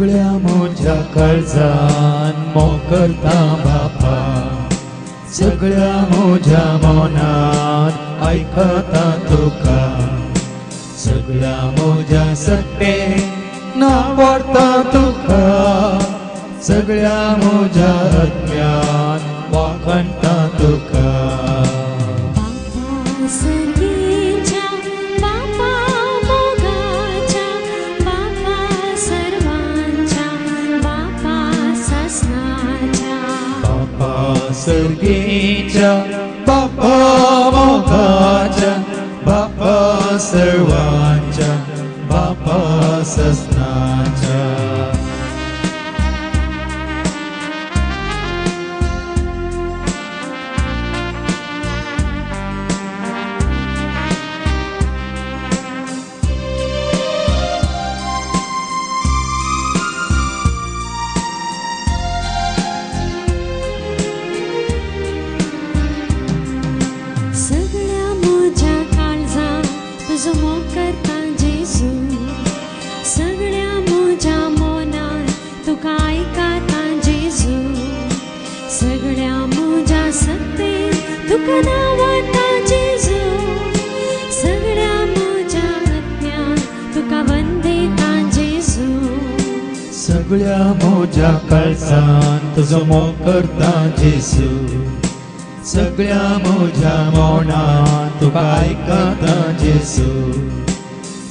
सगळ्या म्हज्या काळजान मोग करता बापा, सगळ्या म्हज्या मनान आयकता तुका, सगळ्या म्हज्या सत्तेन आवडटा तुका, सगळ्या म्हज्या आत्म्यान वाखणटा तुका. सर्गेच्या बापा मोगाच्या, बापा सर्वांच्या, बापा सस्नाच्या. सगळ्या म्हज्या काळजान तुजो मोग करता जेजू, सगळ्या म्हज्या मनान तुका आयकता जेजू,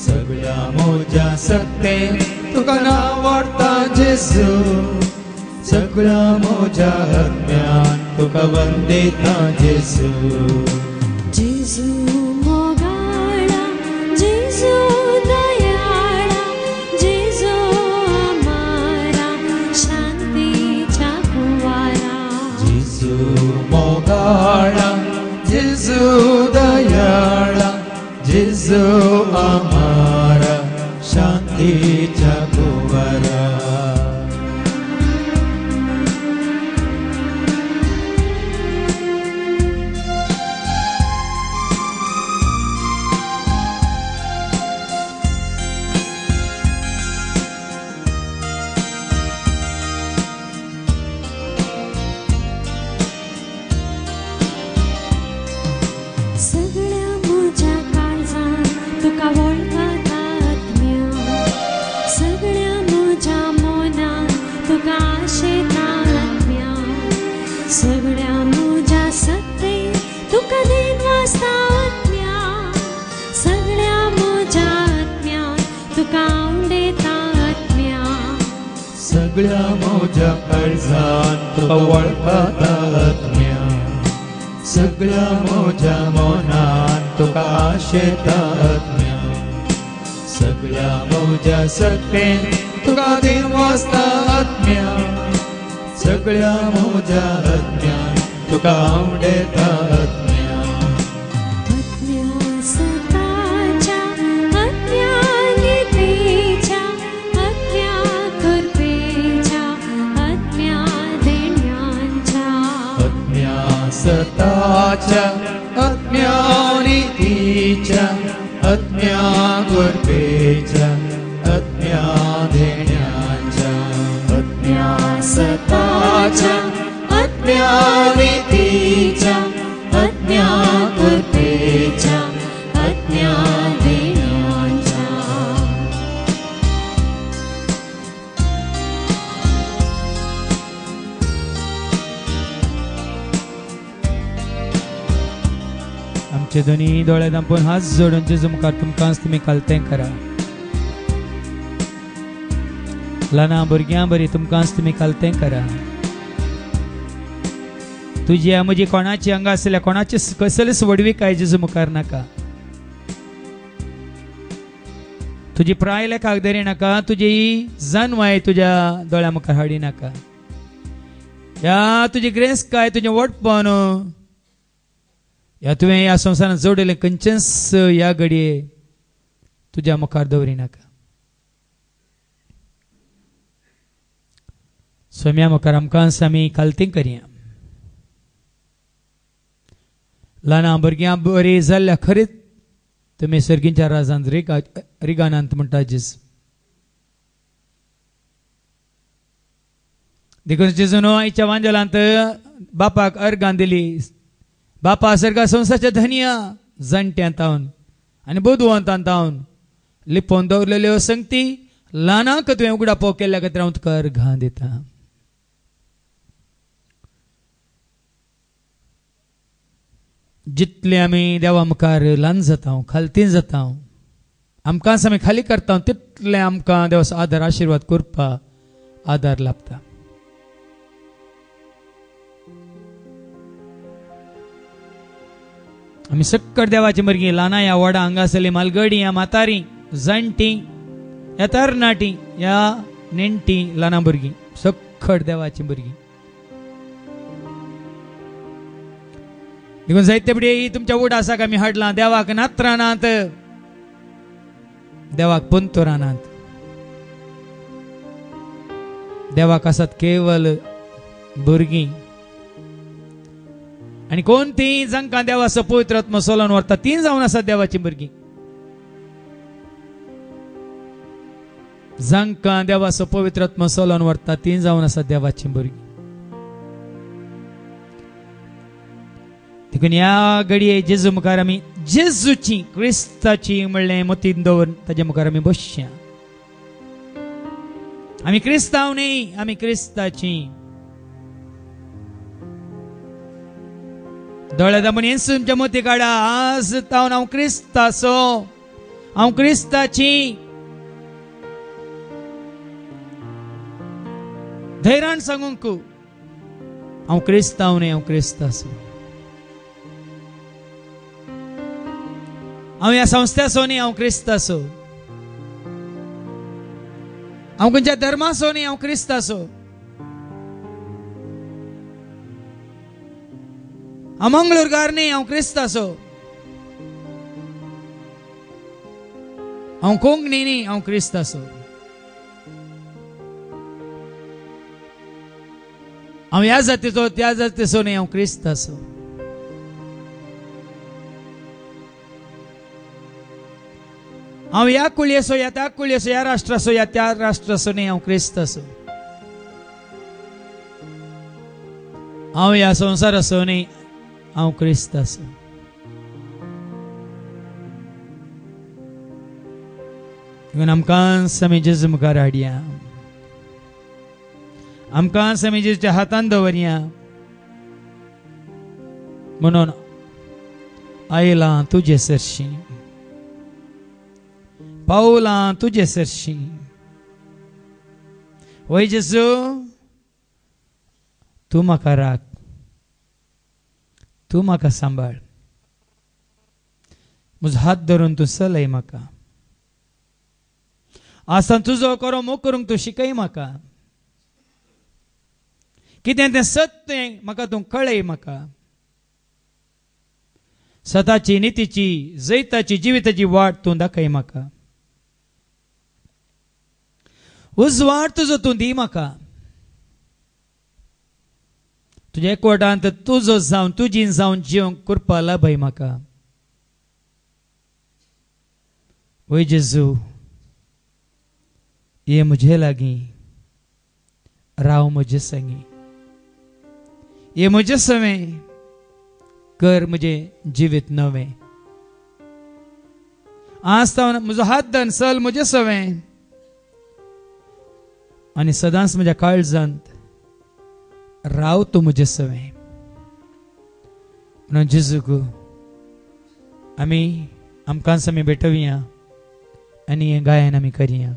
सगळ्या म्हज्या सत्तेन तुका आवडटा जेजू, सगळ्या म्हज्या आत्म्यान तुका वंदिता जेजू. जेजू मोगाळा, जेजू दयाळा, जेजू आमारा शांतीच्या कुवारा. जेजू मोगाळा, जेजू दयाळा, जेजू आमारा शांतीच्या कुवारा. सगळ्या म्हज्या सत्ते तुका देन वाजता आत्म्या, सगळ्या म्हज्या आत्म्यान तुका आवडेता आत्म्या. सगळ्या म्हज्या काळजान तुका वळखता आत्म्या, सगळ्या म्हज्या मनान तुका आशेता आत्म्या, सगळ्या म्हज्या सत्तेन तुका देन वाजता आत्म्या, सगळ्या म्हज्या आत्म्यान तुका आवडेता आत्म्या. आत्म्या सताच्या, आत्म्या नितीच्या, आत्म्या कृपेच्या, आत्म्या देण्यांच्या. आत्म्या सताच्या, आत्म्या नितीच्या, आत्म्या कृपेच्या, आत्म्या देण्यांच्या. आत्म्या सताच्या, आत्म्या नितीच्या, आत्म्या कृपेच्या, आत्म्या देण्यांच्या. आमचे दोन्ही दोळे दांपून हात जोडून जेजू मुखार तुमकांच तुमी कालतें करा. ल्हान भुरग्यां बरी तुमकांच तुमी कालतें करा. तुजी म्हजी कोणाची अंगा आसल्या कोणाची कसलीच वडवी काय जेजू मुखार नाका. तुजी प्राय लेखाक धरी नाका, तुजी जानवाय तुज्या दोळ्या मुखार हाडी नाका. या तुजी ग्रेस काय तुजें वटपण या तुवें ह्या संवसारांत जोडिल्लें खंयचेंच ह्या घडये तुज्या मुखार दवरी नाका. सोम्या मुखार आमकां आमी कालतीं करया. ल्हान भुरग्यां बरी जाल्ल्या खरीच तुमी सर्गींच्या राजांत रिगानांत म्हणटा जेजू. देखून जेजून आईच्या वांजलांत बापाक अर्गां दिली. बापा सर्गा संवसारच्या धनिया जाणट्यांतावन आनी बोधवंतांत तावन लिपोवन दवरलेल्यो संगती ल्हानांक तुवें उगडापो केल्ल्या खातीर हांव तुका अर्घां दिता. जितले आमी देवा मुखार ल्हान जाता खालती जाता आमकां आमी खाली करता तितले आमकां देवाचो आदार आशिर्वाद करपा आदार लाभता. आमी सक्कट देवाची भुरगीं ल्हाना या व्हडा हांगासरली मालगडी या म्हातारी जाणटी या तरणाटी या नेणटी ल्हाना भुरगीं सक्कट देवाची भुरगीं. देखून जायते बडी तुमच्या उडासाक आमी हाडलां. देवाक नात रानांत देवाक पंतो रानांत. देवाक आसात केवल भुरगीं आनी कोण ती जांकां देवाचो पवित्र आत्मा सोलोन व्हरता ती जावन आसात देवाची भुरगीं. जांकां देवाचो पवित्र आत्मा सोलोन व्हरता ती जावन आसात देवाची भुरगीं. देखून ह्या घडये जेजू मुखार आमी जेजूची क्रिस्ताची म्हणलें मतीन दवरून ताच्या मुखार आमी बसया. आमी क्रिस्तांव न्ही आमी क्रिस्ताची. दोळे दामून येसू तुमच्या मती काडा. आज तावन हांव क्रिस्ताचो हांव क्रिस्ताची. धैर्यान सांगूंक हांव क्रिस्तांव न्ही हांव क्रिस्ताचो. हांव ह्या संस्थाचो न्ही हांव क्रिस्ताचो. हांव खंयच्या धर्माचो न्ही हांव क्रिस्ताचो. हांव मंगळूरकार न्ही हांव क्रिस्ताचो. हांव कोंकणी न्ही हांव क्रिस्ताचो. हांव ह्या जातीचो त्या जातीचो न्ही हांव क्रिस्ताचो. हांव ह्या कुळयेचो या त्या कुळयेचो ह्या राष्ट्राचो या त्या राष्ट्राचो न्ही हांव क्रिस्ताचो. हांव ह्या संवसाराचो न्ही हांव क्रिस्ताचो. देखून आमकां आमी जेजू मुखार हाडया. आमकां आमी जेजूच्या हातान दवरया. म्हणून आयलां तुजे सरशी पावलां तुजे सरशी. वय जेजू तूं म्हाका राख. तूं म्हाका सांबाळ. म्हजो हात धरून तूं चलय म्हाका. आसतना तुजो करो मोग करूंक तूं शिकय म्हाका. कितें तें सत्य म्हाका तूं कळय म्हाका. सताची नितीची जैताची जिविताची वाट तूं दाखय म्हाका. उजवाड तुजो तूं दी म्हाका. तुज्या एकवटांत तुजो जावन तुजी जावन जिवंक करपा लाभय म्हाका. वय जेजू ये म्हजे लागीं राव म्हजे संगी. ये म्हजे सवें कर म्हजे जिवीत नवें. आज तावन म्हजो हात धन चल म्हजे सवें आनी सदांच म्हज्या काळजांत राव तूं म्हजे सवें. म्हणून जेजूक आमी आमकांच आमी भेटवया आनी हें गायन आमी करया.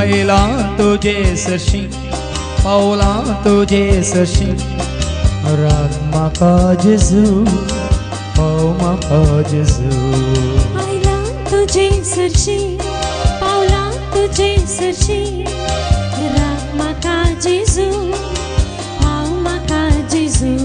आयलां तुजे सरशी पावलां तुजे सरशी. राख म्हाका जेजू पाव म्हाका जेजू. आयलां तुजे सरशी पावलां तुजे सरशी. राख म्हाका जेजू पाव म्हाका जेजू.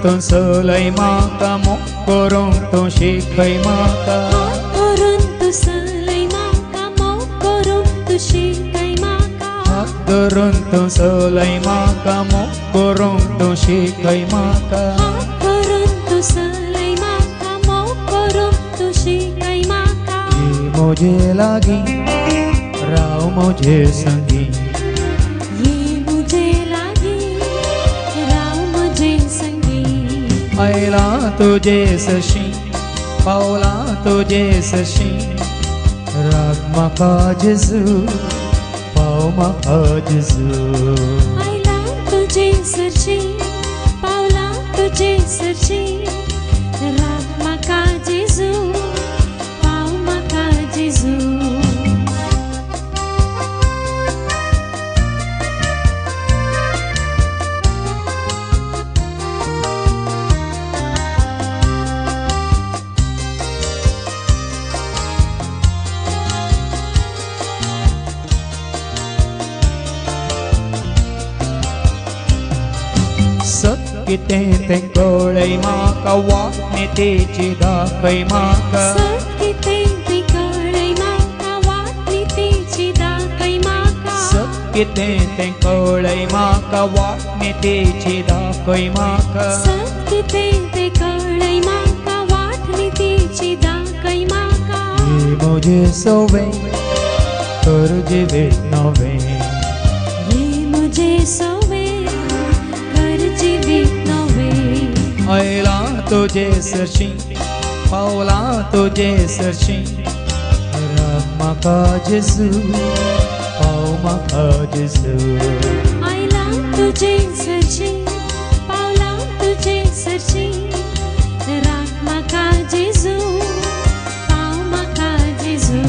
तूं सलय म्हाका मोग करूंक तूं शिकय म्हाका हात धरून तू सलय म्हाका मोग करूंक तू शिकय म्हाका हात धरून तूं सलय म्हाका मोग करूंक तूं शिकय म्हाका हात धरून तू सलय म्हाका मोग करूंक तू शिकय म्हाका ये मुझे लागीं राव मुझे संगी ये मुझे लागीं राव मुझे संगी आयला तुजे सरशी पावला तुजे सरशी राग म्हाका जेजू पाव म्हाका जेजू आयला तुजे सरशी पावला तुजे सरशी राग म्हाका जेजू पाव म्हाका जेजू सत कितें तें कळय म्हाका वाटणेतेची दाखय म्हाका सत कितें तें कळय म्हाका वाटणेतेची दाखय म्हाका सत कितें तें कळय म्हाका वाटणेतेची दाखय म्हाका सत कितें तें कळय म्हाका वाटणेतेची दाखय म्हाका ये मुझे सवे कर जिवीत नवे ये मुझे सवे कर जिवीत नवे आयला तुजे सरशी पावला तुजे सरशी राग म्हाका जेजू पाव म्हाका जेजू आयला तुजे सरशी पावला तुजे सरशी राग म्हाका जेजू पाव म्हाका जेजू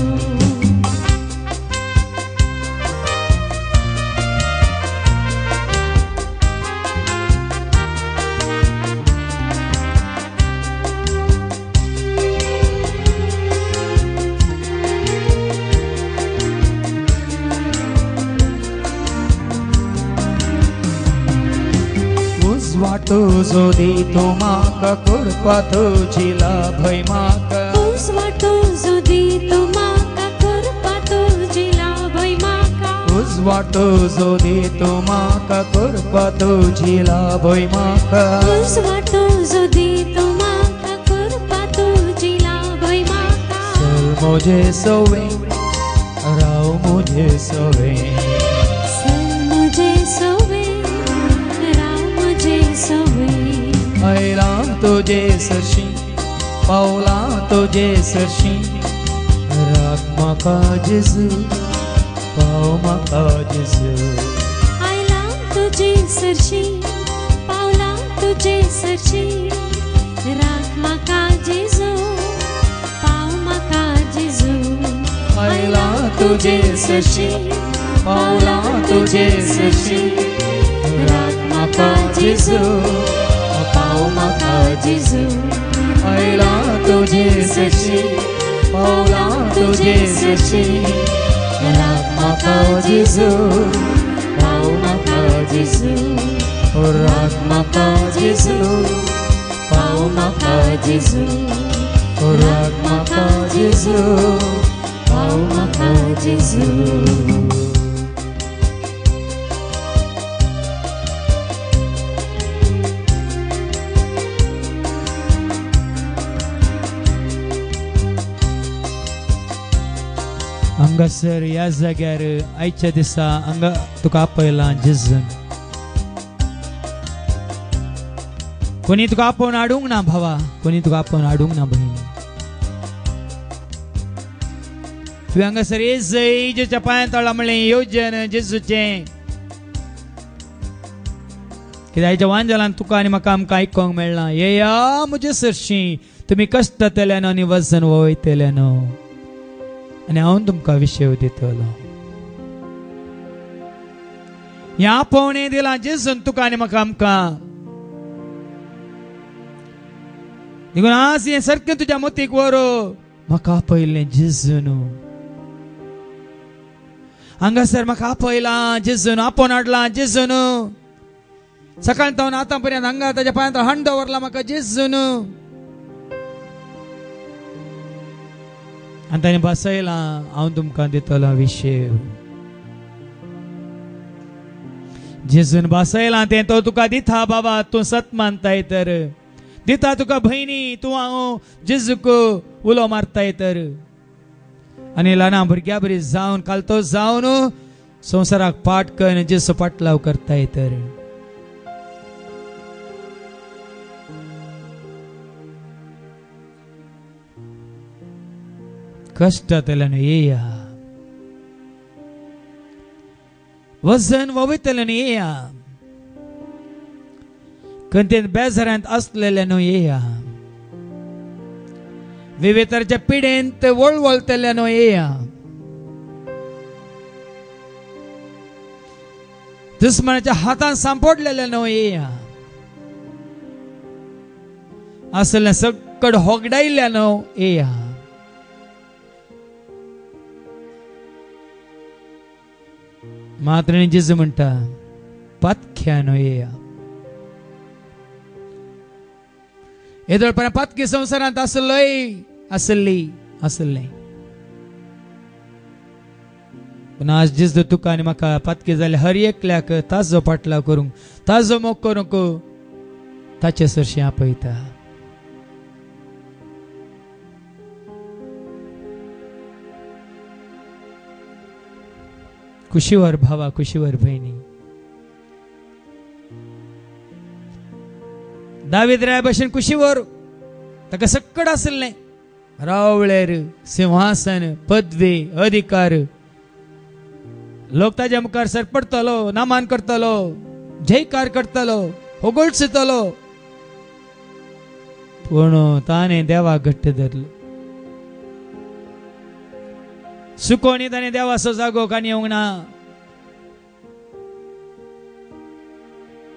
उजवाटो जो दितो म्हाका करपा तुजी लाभय म्हाका उजवाटो जो दितो म्हाका करपा तुजी लाभय म्हाका उजवाटो जो दितो म्हाका करपा तुजी लाभय म्हाका उजवाटो जो दितो म्हाका करपा तुजी लाभय म्हाका चल मुझे सवे राव मुझे सवे चल मुझे सवे राव मुझे सवे आयला तुजे सरशी पावला तुजे सरशी राग म्हाका जेजू पाव म्हाका जेजू आयला तुजे सरशी पावला तुजे सरशी राग म्हाका जेजू पाव म्हाका जेजू आयला तुजे सरशी पावला तुजे सरशी राग म्हाका जेजू पाव म्हाका जेजू आयला तुजे सरशी पावला तुजे सरशी राग म्हाका जेजू पाव म्हाका जेजू राग म्हाका जेजू पाव म्हाका जेजू राग म्हाका जेजू पाव म्हाका जेजू हांगासर ह्या जाग्यार आयच्या दिसा हांगा तुका आपयलां जेजून कोणी तुका आपोवन हाडूंक ना भावा कोणी तुका आपोवन हाडूंक ना भयणी तुवें हांगासर येजय जेच्या पांयां तळा म्हणलें येवजन जेजूचें कित्याक हेच्या वांजलान तुका आनी म्हाका आमकां आयकोंक मेळना येया म्हजे सरशी तुमी कश्ट तेल्यान आनी वजन वयतल्यान आनी हांव तुमकां विशय दितलो ह्या पोवणें दिलां जेजून तुका आनी म्हाका आमकां देखून आज हें सारकें तुज्या मतीक व्हरो म्हाका आपयल्लें जेजून हांगासर म्हाका आपयलां जेजून आपोवन हाडलां जेजून सकाळ तावन आतां पर्यंत हांगा ताच्या पांयां हांड दवरला म्हाका जेजून आनी ताणें बसयला हांव तुमकां दितलो विशय जेजून बसयला तें तो तुका दिता बाबा तूं सत मानताय तर दिता तुका भयणी तूं हांव जेजूक उलो मारताय तर आनी ल्हाना भुरग्या बरी जावन कालतो जावन संवसाराक पाठ करून जेजू पाटलाव करताय तर कष्टांतल्यान येया वजन वोवितल्यान येया खंयतरी बेजारांत आसलेल्यान येया विवेताच्या पिडेंत वळवळतल्यान येया दुस्मनाच्या हातान सांपडलेल्यान येया असले सकड होगडायल्यान येया मात्र जेजू म्हणटा पातख्यान येया येदोळपणां पातकी संवसारांत आसले पूण आज जेजू तुका आनी म्हाका पातकी जाल्या हर एकल्याक ताजो पाटलाव करूंक ताजो मोग करूंक ताचे सरशी आपयता खुशीवर भावा खुशीवर भयणी दावीद राया भशेन खुशीवर ताका सक्कड आसलें रावळेर सिंहासन पदवी अधिकार लोक ताच्या मुखार सरपडतलो नामान करतलो जयकार करतलो होगोळसतलो पूण ताणें देवाक घट्ट धरलो सुकोनी ताणें देवाचो जागो काणी येवंक ना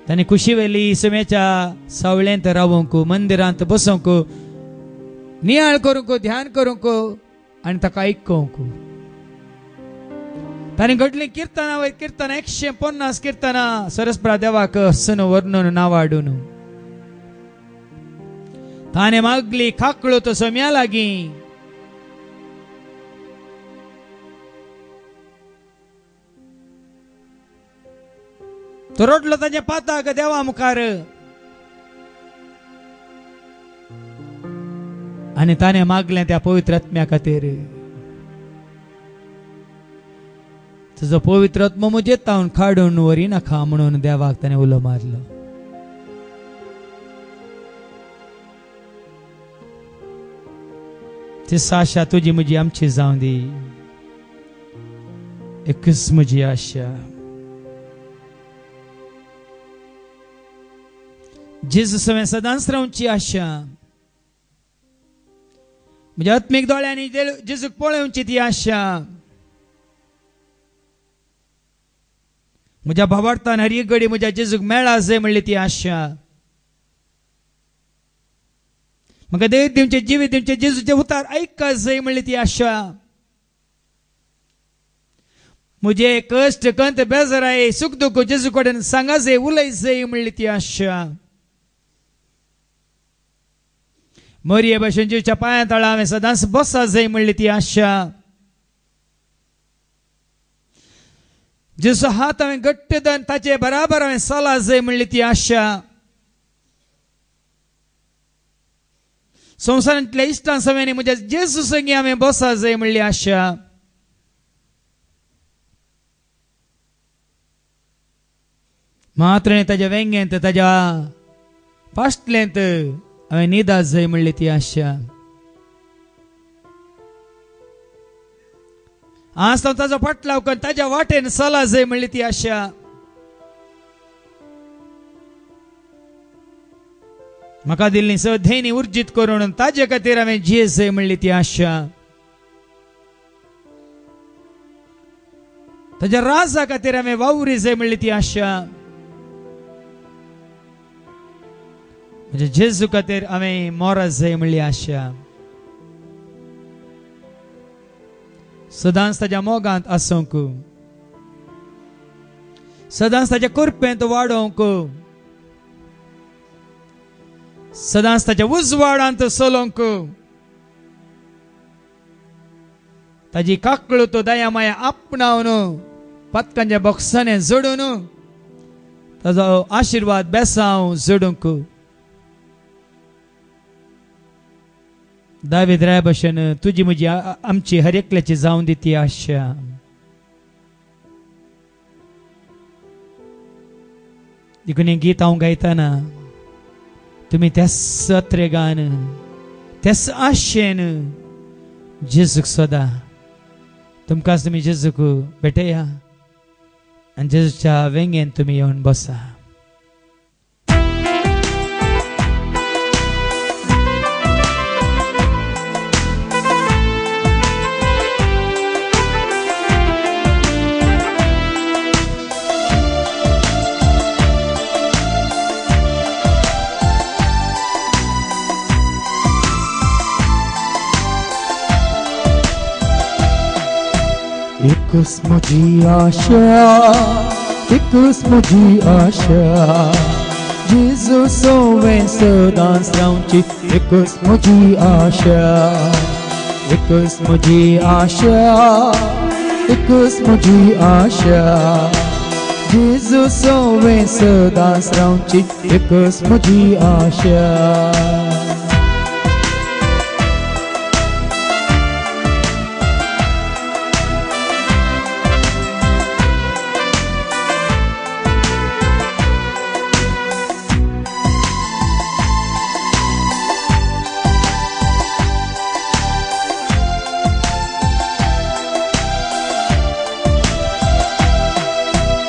ताणें खुशी वेली सुमेच्या सावळेंत रावूंक मंदिरांत बसूंक नियाळ करूंक ध्यान करूंक आनी ताका आयकूंक ताणें घडलीं किर्तना 150 किर्तना सरस्प्रा देवाक हसून वर्णून नावाडून ताणें मागली खाकळो तो सोम्या लागीं तो रडलो ताच्या पाताक देवा मुखार आनी ताणें मागलें त्या पवित्र आत्म्या खातीर तुजो पवित्र आत्मो म्हजेर तावन काडून व्हरी नाका म्हणून देवाक ताणें उलो मारलो ती आशा तुजी म्हजी आमची जावं दी एकच म्हजी आशा जेजू समें सदांच रावची आशा म्हज्या आत्मीक दोळ्यांनी जेजूक पळोवची ती आशा म्हज्या भावार्थान हर एक घडी म्हज्या जेजूक मेळा जाय म्हणली ती आशा म्हाका देव दिवचे जिवीत दिवचे जेजूचे उतार आयका जाय म्हणली ती आशा म्हजे कश्ट कंत बेजाराय सुख दुख जेजू कडेन सांगा जाय उलय जाय म्हणली ती आशा मोरये भशेन जीवच्या पांया तळा हांवें सदांच बसा जाय म्हणली ती आशा जेजू हात हांवें घट्ट धरून ताचे बराबर हांवें चला जाय म्हणली ती आशा संवसारांतल्या इश्टां समेनी म्हज्या जेजू संगी हांवें बसा जाय म्हणली आशा मात्र ताच्या वेंगेंत ताच्या फाटलेंत हांवें न्हिदा जाय म्हणली ती आशा आज तो ताजो फाटलाव करून ताच्या वाटेन चला जाय म्हणली ती आशा म्हाका दिल्ली सदैनी उर्जीत करून ताजे खातीर हांवें जिये जाय म्हणली ती आशा ताच्या राजा खातीर हांवें वावरी जाय म्हणली ती आशा म्हणजे जेजू खातीर हांवें मोरा जाय म्हणली आशा सदांच ताच्या मोगांत आसूंक सदांच ताच्या कुरपेंत वाडोवंक सदांच ताच्या उजवाडांत चलोंक ताजी काकळ तो दया माया आपणावन पत्कांच्या बॉक्साने जोडून ताजो आशीर्वाद बेसांव जोडूंक दावीद राय भशेन तुजी म्हजी आमची हर एकल्याची जावं दी ती आशा. देखून हें गीत हांव गायतना तुमी तेच अत्रेगान तेच आशेन जेजूक सदां तुमकांच तुमी जेजूक भेटया आनी जेजूच्या वेंगेन तुमी येवन बसा. एकच म्हजी आशा, एकच म्हजी आशा, जेजू सोवें सदांच रावची. एकच म्हजी आशा, एकच म्हजी आशा, एकच म्हजी आशा, जेजू सोवें सदांच रावची. एकच म्हजी आशा.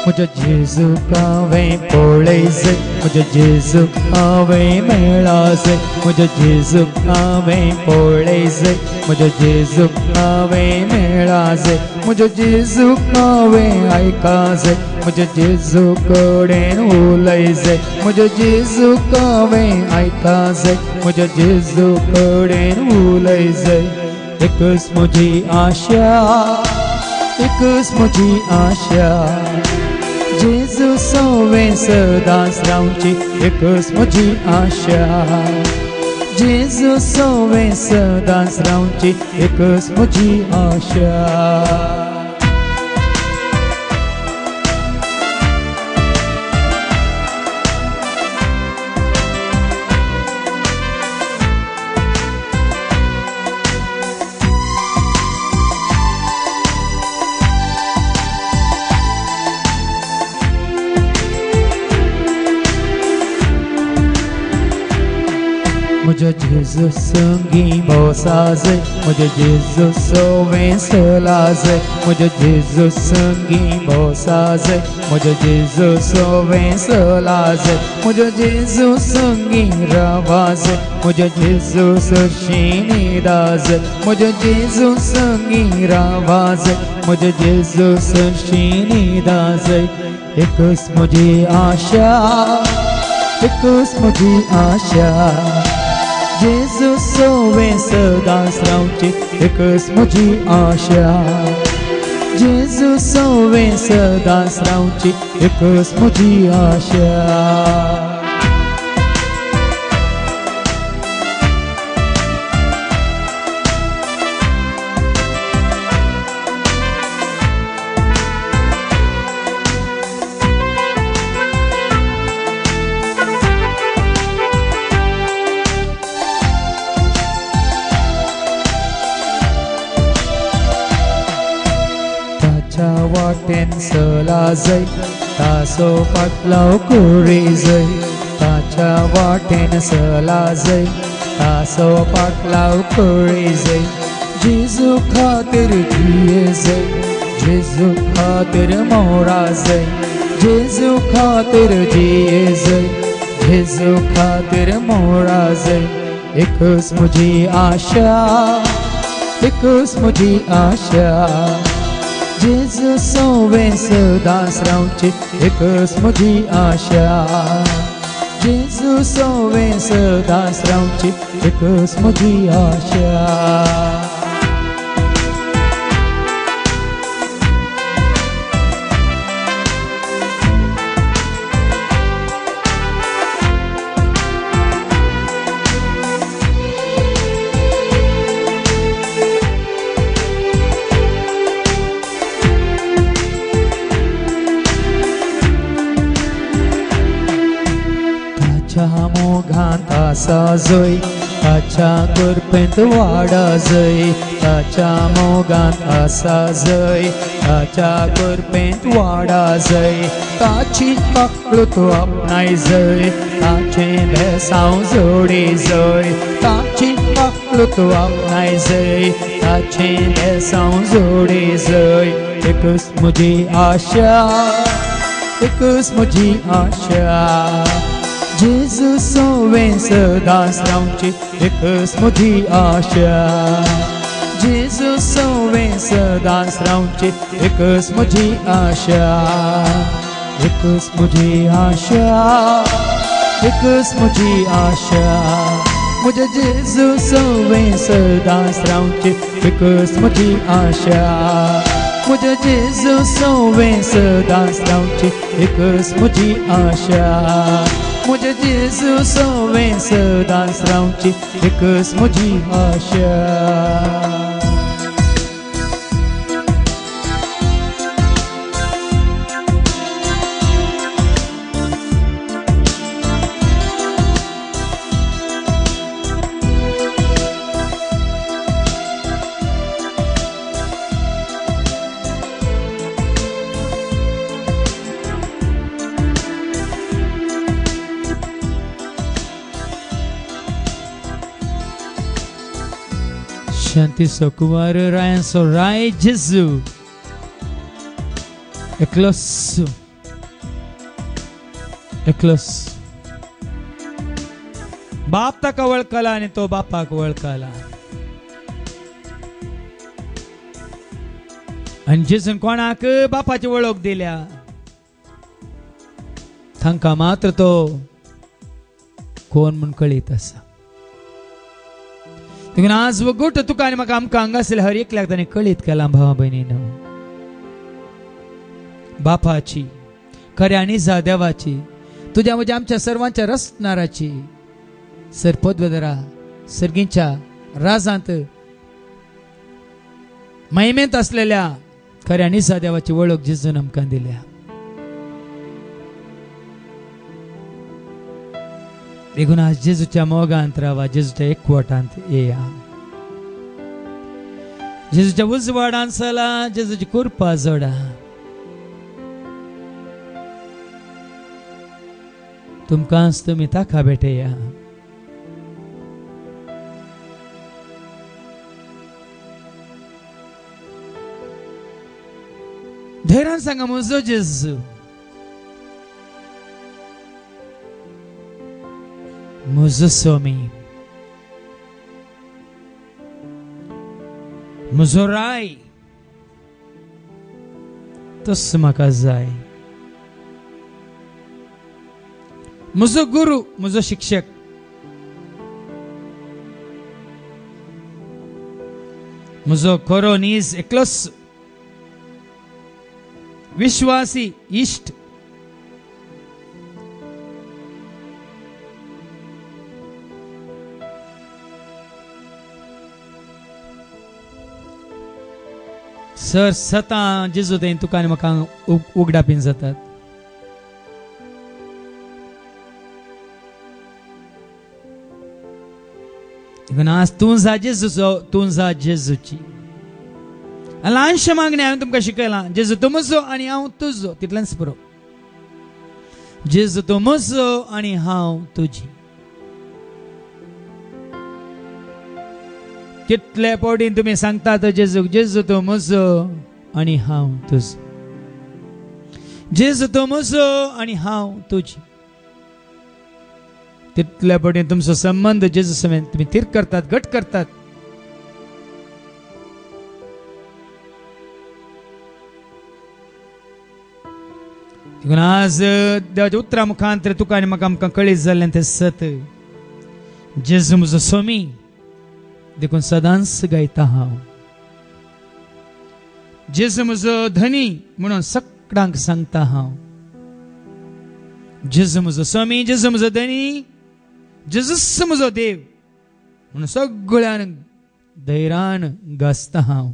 म्हज्या जेजूक हांवें पळय जाय, म्हज्या जेजूक हांवें मेळ्ळा जाय, म्हज्या जेजूक हांवें पळय जाय, म्हज्या जेजूक हांवें मेळ्ळा जाय, म्हज्या जेजूक हांवें आयका जाय, म्हज्या जेजू कडेन उलय जाय, म्हज्या जेजूक हांवें आयका जाय, म्हज्या जेजू कडेन उलय जाय. एकच म्हजी आशा, एकच म्हजी आशा, जेजू सोवें सदांच रावची. एकच म्हजी आशा, जेजू सोवें सदांच रावची. एकच म्हजी आशा. म्हज्या जेजू संगी भोवसा जाय, म्हज्या जेजू सोवें चला जाय, म्हज्या जेजू संगी भोवसा जाय, म्हज्या जेजू सोवें चला जाय, म्हज्या जेजू संगी रावा जाय, म्हज्या जेजू सरशी न्हिदा जाय, म्हज्या जेजू संगी रावा जाय, म्हज्या जेजू सरशी न्हिदा जाय. एकच म्हजी आशा, एकच म्हजी आशा, जेजू सोवें सदांच रावची. एकच म्हजी आशा, जेजू सोवें सदांच रावची. एकच म्हजी आशा. वाटेन चला जाय, तासो फाटलाव करी जाय, ताच्या वाटेन चला जाय, तासो फाटलाव करी जाय. जेजू खातीर जिये जाय, जेजू खातीर मोरा जाय, जेजू खातीर जिये जाय, जेजू खातीर मोरा जाय. एकच म्हजी आशा, एकच म्हजी आशा, जेजू सोवें सदांच रावची. एकच म्हजी आशा, जेजू सोवें सदांच रावची. एकच म्हजी आशा. आसा जय ताच्या कृपेंत वाडा जय ताच्या मोगांत आसा जय ताच्या कृपेंत वाडा जय ताची तकलो तूं आपणाय जय ताचें भेसांव जोडी जय ताची तकलो तूं आपणाय जय ताचें भेसांव जोडी जय एकच म्हजी आशा एकच म्हजी आशा जेजू सोवें सदांच रावची एकच म्हजी आशा जेजू सोवें सदांच रावची एकच म्हजी आशा एकच म्हजी आशा एकच म्हजी आशा म्हज्या जेजू सोवें सदांच रावची एकच म्हजी आशा म्हज्या जेजू सोवें सदांच रावची एकच म्हजी आशा म्हज्या जेजू सोवें सदांच रावची एकच म्हजी आशा Shanti sokuar rayan so rai Jesu eklos बाप ताका वळखला आणि तो बापाक वळखला आणि जेसून कोणाक बापाची वळख दिल्या तांकां मात्र तो कोण म्हूण कळीत आसा देखून आज वगोट तुका आनी म्हाका आमकां हांगासर हर एकल्याक ताणें कळीत केलां भावा भयणीनो बापाची खऱ्या आनी देवाची तुज्या म्हज्या आमच्या सर्वांच्या रचणाराची सरपदवदरा सर्गींच्या राजांत महिमेंत असलेल्या खऱ्या आनी देवाची वळख जेजून आमकां दिल्या देखून आज जेजूच्या मोगांत रावा जेजूच्या एकवटांत येया जेजूच्या उजवाडांत चला जेजूची कृपा जोडा तुमकांच तुमी ताका भेटया धैर्यान सांगा म्हजो जेजू म्हजो स्वामी म्हजो राय तोच म्हाका जाय म्हजो गुरु म्हजो शिक्षक म्हजो खरो नीज एकलोच विश्वासी इश्ट सर सता जेजू तें तुका आनी म्हाका उगडापीन जातात आज तूं जा जेजूचो तूं जा जेजूची ल्हानशें मागणें हांवें तुमकां शिकयलां जेजू तूं म्हजो आनी हांव तुजो तितलेंच पुरो जेजू तूं म्हजो आनी हांव तुजी कितले पवडीन तुम्ही सांगतात जेजू जेजू तूं म्हजो आनी हांव तुजो जेजू तूं म्हजो आनी हांव तुजी तितले पवडीन तुमचो संबंध जेजू समेत तुम्ही थीर करतात घट करतात आज देवाच्या उतरा मुखांतर तुका आनी म्हाका आमकां कळीत जाल्लें तें सत जेजू म्हजो स्वामी देखून सदांच गायता हांव जेजू म्हजो धनी म्हणून सगळ्यांक सांगता हांव जेजू म्हजो स्वामी जेजू म्हजो धनी जेजूच म्हजो देव म्हणून सगळ्यांक धैर्यान गाजता हांव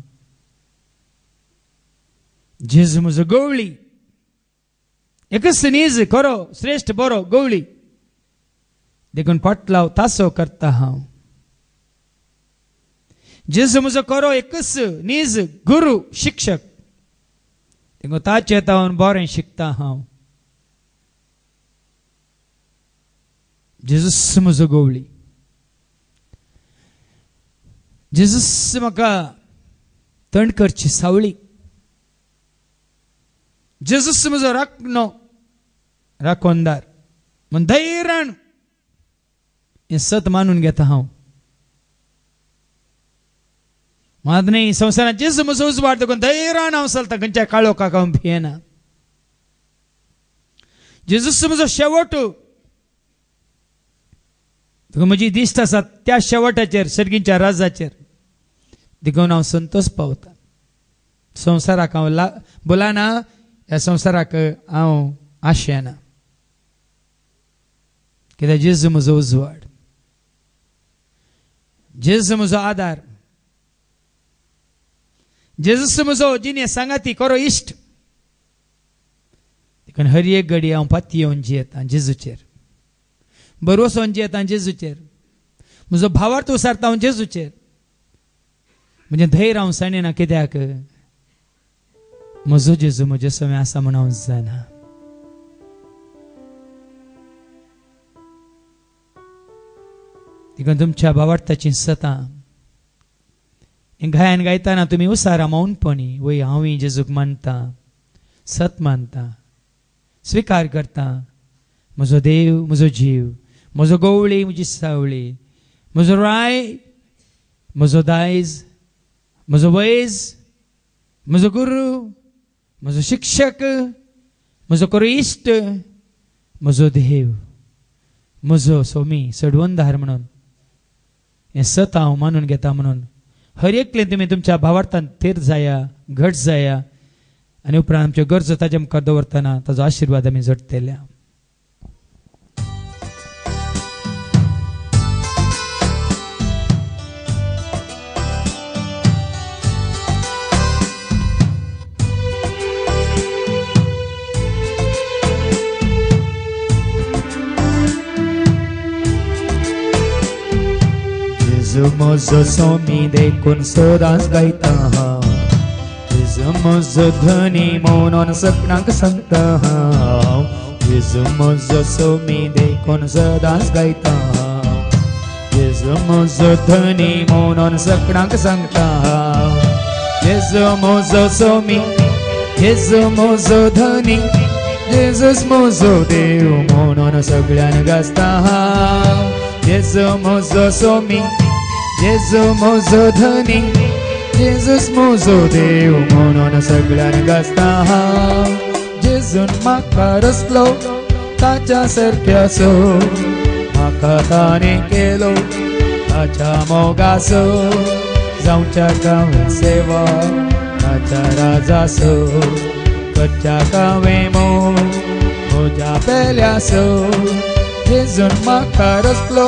जेजू म्हजो गवळी एकच नीज खरो श्रेष्ठ बरो गवळी देखून पटलाव तासो करता हांव. जेजू म्हजो खरो एकच नीज गुरू शिक्षक. देखून ताचे हांव बरें शिकता हांव. जेजूस म्हजो गवळी. जेजूस म्हाका थंड करची सावळी. जेजूस म्हजो राखणो राखणदार म्हण धैर्यान हें सत मानून घेता हांव. मात न्ही संवसारांत जेजू म्हजो उजवाड देखून धैर्यान हांव चलता. खंयच्या काळोखाक हांव भियेना. जेजूस म्हजो शेवट. म्हजी दिश्ट आसा त्या शेवटाचेर सर्गीच्या राजाचेर देखून हांव संतोश पावता. संवसाराक हांव बोलाना. ह्या संवसाराक हांव आशेना. कित्याक जेजू म्हजो उजवाड. जेजू म्हजो आदार. जेजूस म्हजो जिणे सांगाती खरो इश्ट. देखून हर एक घडी हांव पाती येवन जियेता जेजूचेर. भरवोसोन जियेता जेजूचेर. म्हजो भावार्थ उसारता हांव जेजूचेर. म्हणजे धैर्य हांव साणेना. कित्याक म्हजो जेजू म्हजे समय आसा म्हूण हांव जाणा. देखून तुमच्या भावार्थाची सतां गायन गायतना तुम्ही उसारा मौनपणी वय हांव जेजूक मानता. सत मानता. स्वीकार करता. म्हजो देव म्हजो जीव. म्हजो गवळी म्हजी सावळी. म्हजो राय. म्हजो दायज. म्हजो वैज. म्हजो गुरू. म्हजो शिक्षक. म्हजो खरो इश्ट. म्हजो देव. म्हजो सोमी सडवंदार म्हणून हें सत हांव मानून घेता. म्हणून हर एकले तुम्ही तुमच्या भावार्थान थेर जाया. घट जाया. आनी उपरांत आमच्यो गरजो ताजे मुखार दवरतना ताजो आशिर्वाद आमी जोडटले. जेजू म्हजो सोमी देखून सदांच गायता हांव. जेजू म्हजो धनी म्हणून सगळ्यांक सांगता हांव. जेजू म्हजो सोमी देखून सदांच गायता हांव. जेजू म्हजो धनी म्हणून सगळ्यांक सांगता हांव. जेजू म्हजो सोमी. जेजू म्हजो धनी. जेजूस म्हजो देव म्हणून सगळ्यांक गाजता हांव. जेजू म्हजो सोमी. जेजू म्हजो धनी. जेजूस म्हजो देव म्हणून सगळ्यांक गाजता हांव. जेजून म्हाका रचलो ताच्या सारक्याचो. म्हाका ताणें केलो ताच्या मोगाचो. जावच्या हांवें सेवा ताच्या राजाचो. करच्या हांवें मोग म्हज्या पेल्याचो. जेजून म्हाका रचलो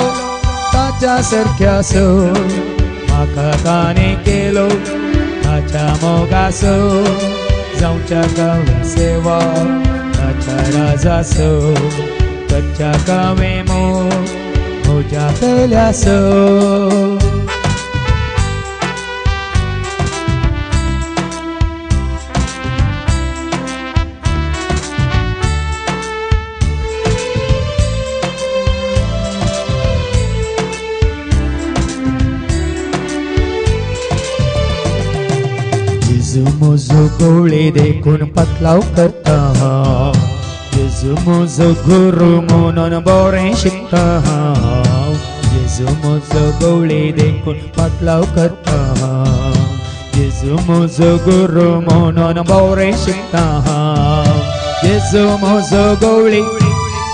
ताच्या सारक्याचो. म्हाका ताणें केलो ताच्या मोगाचो. जावच्या हांवें सेवा ताच्या राजाचो. करच्या हांवें मोग म्हज्या पेल्याचो. जेजू म्हजो गवळी देखून पातलाव करता हांव. जेजू म्हजो गुरू म्हणून बरें शिकता हांव. जेजू म्हजो गवळी देखून पातलाव करता हांव. जेजू म्हजो गुरू म्हणून बरें शिकता हांव. जेजू म्हजो गवळी.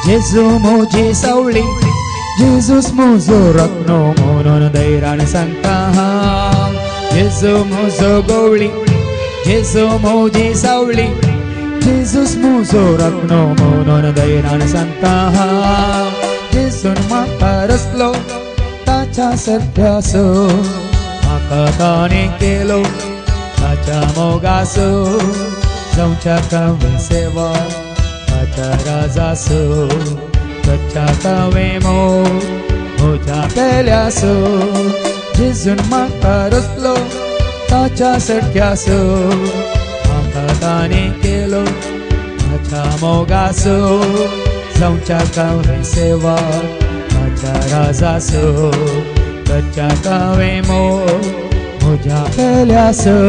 जेजू म्हजी सावळी. जेजूस म्हजो राखणो म्हणून धैर्यान सांगता हांव. जेजू म्हजो गवळी. जेजू म्हजी सावळी. जेजूस म्हजो राखणो म्हणून धैर्यान सांगता हांव. जेजून म्हाका रचलो ताच्या सारक्याचो. म्हाका ताणें केलो ताच्या मोगाचो. जावच्या हांवें सेवा ताच्या राजाचो. कच्चा मो म्हज्या पेल्यासो जेजून म्हाका रचलो ताच्या सडक्यासो म्हाका ताणें केलो ताच्या मोगासो जावच्या कावे सेवा ताच्या राजासो कच्चा मो म्हज्या पेल्यासो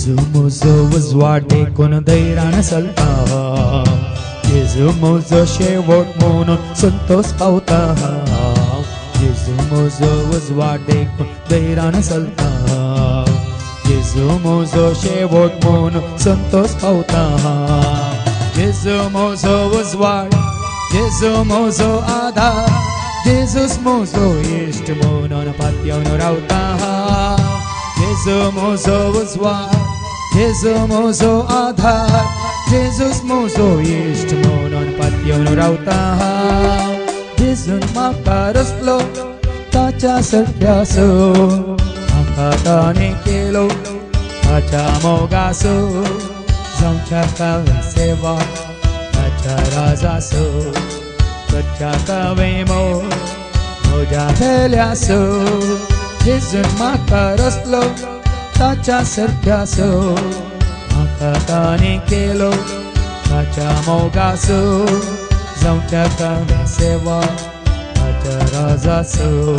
म्हजो उजवाड देखून दैरान चलता जेजू म्हजो शेवट म्हणून संतोष पावता जेजू म्हजो उजवाड देखून दैरान चलता जेजू म्हजो शेवट म्हणून संतोष पावता जेजू म्हजो उजवाड जेजू म्हजो आधार जेजूस म्हजो इश्ट म्हणून पातयेवन रावता जेजू म्हजो उजवाड जेजू म्हजो आधार जेजूस म्हजो इश्ट म्हणून पातयेवन रावता जेजून म्हाका रचलो ताच्या सडक्यासो म्हाका ताणें केलो ताच्या मोगासो जावच्या कावे सेवा ताच्या राजासो कच्चा मो म्हज्या पेल्यासो जेजून म्हाका रचलो ताच्या सडक्यासो म्हाका ताणें केलो ताच्या मोगासो जावच्या कावे सेवा ताच्या राजासो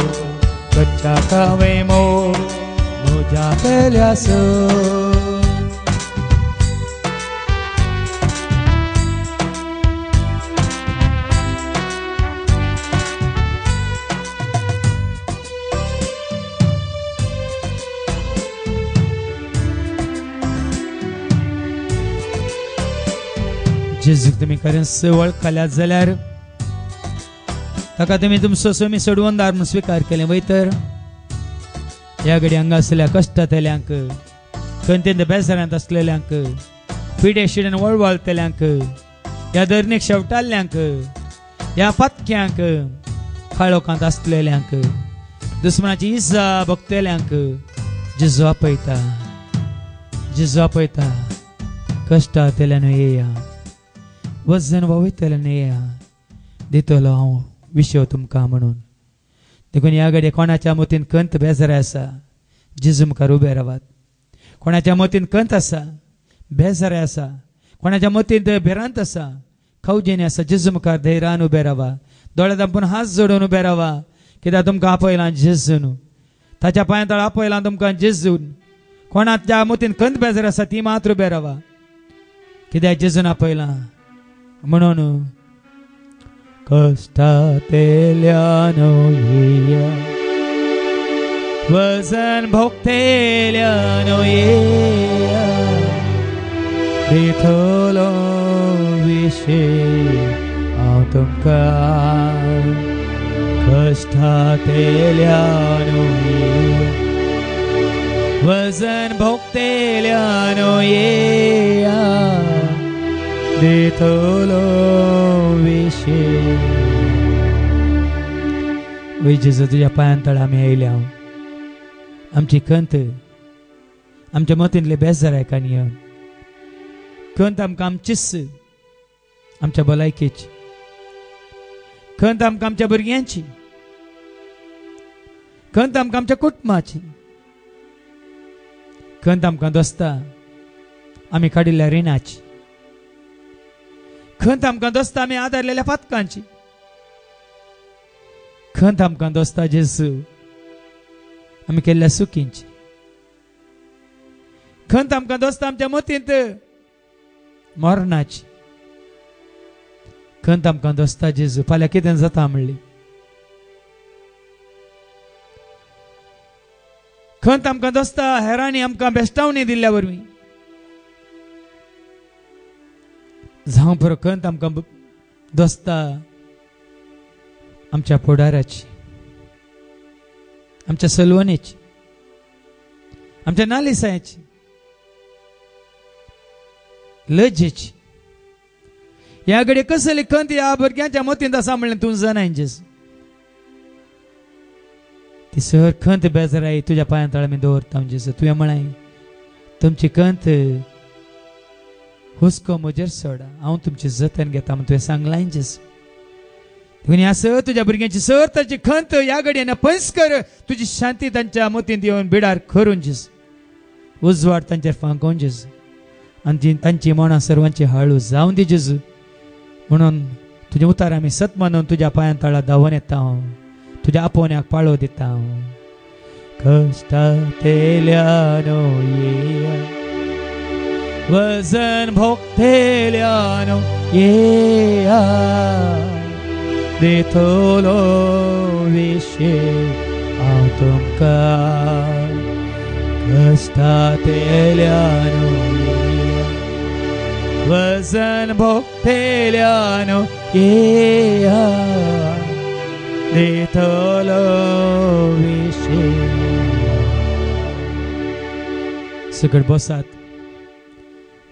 कच्चा मो म्हज्या पेल्यासो जेजूक तुमी खरेंच वळखल्यात जाल्यार ताका तुमी तुमचो सोमी सोडवणदार म्हणून स्विकार केलें वय तर ह्या घडी हांगा आसलेल्या कश्टांतल्यांक खंयतेंत बेजारांत आसलेल्यांक पिडे शिडेन वळवळतल्यांक ह्या धरणीक शेवटाल्ल्यांक ह्या पातक्यांक काळोखांत आसलेल्यांक दुस्मनाची इजा भोगतल्यांक जेजू आपयता कश्टांतल्यान येया वजन वयतलें येया दितलो हांव विशव तुमकां म्हणून देखून ह्या घडये कोणाच्या मतीन खंत बेजार आसा जेजू मुखार उबे रावात कोणाच्या मतीन खंत आसा बेजार आसा कोणाच्या मतीन भिरांत आसा खवजेनी आसा जेजू मुखार धैर्यान उबे रावा दोळे धांपून हात जोडून उबे रावा कित्याक तुमकां आपयलां जेजून ताच्या पांया तळ आपयलां तुमकां जेजून कोणाच्या मतीन खंत बेजार आसा ती मात्र उबे रावा कित्याक जेजून आपयलां म्हणून कष्टांतल्यान येया वजन भोगतल्यान येया दितलो विशय हांव तुमकां कष्टांतल्यान येया वजन भोगतल्यान येया दितलो विशय वय जेजू तुज्या पांयां तळ आमी आयल्या आमची खंत आमच्या मतींतले बेजारायकानी खंत आमकां आमचीच आमच्या भलायकेची खंत आमकां आमच्या भुरग्यांची खंत आमकां आमच्या कुटुंबाची खंत आमकां दोस्तां आमी काडिल्ल्या रिणाची खंत आमकां दोस्तां आमी आदारलेल्या पातकांची खंत आमकां दोस्तां जेजू आमी केल्ल्या सुखींची खंत आमकां दोस्तां आमच्या मतींत मरणाची खंत आमकां दोस्तां जेजू फाल्यां कितें जाता म्हणली खंत आमकां दोस्तां हेरांनी आमकां बेश्टावणी दिल्ल्या वरवीं जावं बरो खंत आमकां दोस्तां आमच्या फुडाराची आमच्या सलवणेची आमच्या नालिसायाची लजेची ह्या घडी कसली खंत ह्या भुरग्यांच्या मतींत आसा म्हणलें तूं जाणाय जेजू. ती सर खंत बेजाराई तुज्या पांया तळा मी दवरता जेजू. तुवें म्हणाय तुमची खंत हुस्को म्हजेर सोडा, हांव तुमचें जतन घेता म्हण तुवें सांगलां जेजू. ह्या सर तुज्या भुरग्यांची सर ताची खंत ह्या घडयेन पयस कर. तुजी शांती तांच्या मतींत येवन बिडार करून जेजू. उजवाड तांचेर फांकोवन जेजू. आनी तांची मनां सर्वांची हळू जावं दी जेजू. म्हणून तुजें उतार आमी सत मानून तुज्या पांया तळा धांवन येता हांव. तुज्या आपोवण्याक पाळो दिता हांव. कश्टांतल्यानो येया, वजन भोगतेल्यानो येया, देतलो विशेष हांव तुमकां. कश्टांतल्यानो येया, वजन भोगतेल्यानो येया, देतलो विशेष. सकट बसात.